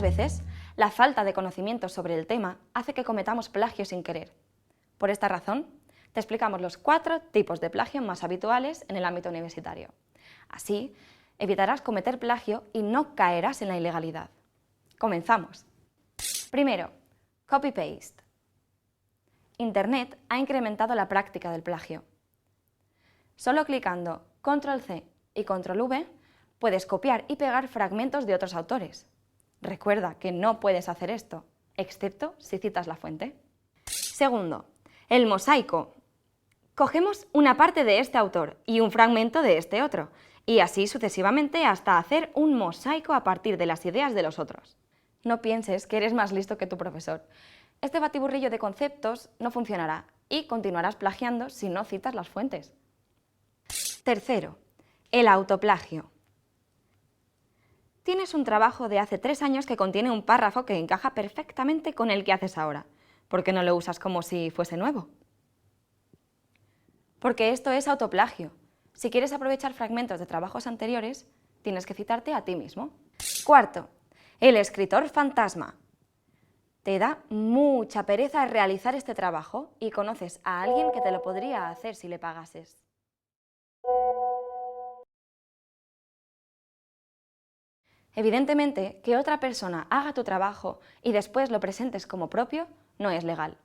Muchas veces, la falta de conocimiento sobre el tema hace que cometamos plagio sin querer. Por esta razón, te explicamos los 4 tipos de plagio más habituales en el ámbito universitario. Así, evitarás cometer plagio y no caerás en la ilegalidad. Comenzamos. Primero, copy-paste. Internet ha incrementado la práctica del plagio. Solo clicando Control-C y Control-V puedes copiar y pegar fragmentos de otros autores. Recuerda que no puedes hacer esto, excepto si citas la fuente. Segundo, el mosaico. Cogemos una parte de este autor y un fragmento de este otro, y así sucesivamente hasta hacer un mosaico a partir de las ideas de los otros. No pienses que eres más listo que tu profesor. Este batiburrillo de conceptos no funcionará y continuarás plagiando si no citas las fuentes. Tercero, el autoplagio. Tienes un trabajo de hace 3 años que contiene un párrafo que encaja perfectamente con el que haces ahora. ¿Por qué no lo usas como si fuese nuevo? Porque esto es autoplagio. Si quieres aprovechar fragmentos de trabajos anteriores, tienes que citarte a ti mismo. Cuarto, el escritor fantasma. Te da mucha pereza realizar este trabajo y conoces a alguien que te lo podría hacer si le pagases. Evidentemente, que otra persona haga tu trabajo y después lo presentes como propio no es legal.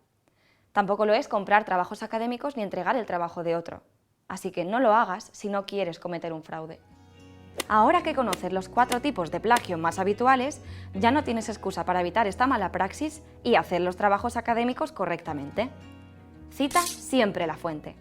Tampoco lo es comprar trabajos académicos ni entregar el trabajo de otro. Así que no lo hagas si no quieres cometer un fraude. Ahora que conoces los 4 tipos de plagio más habituales, ya no tienes excusa para evitar esta mala praxis y hacer los trabajos académicos correctamente. Cita siempre la fuente.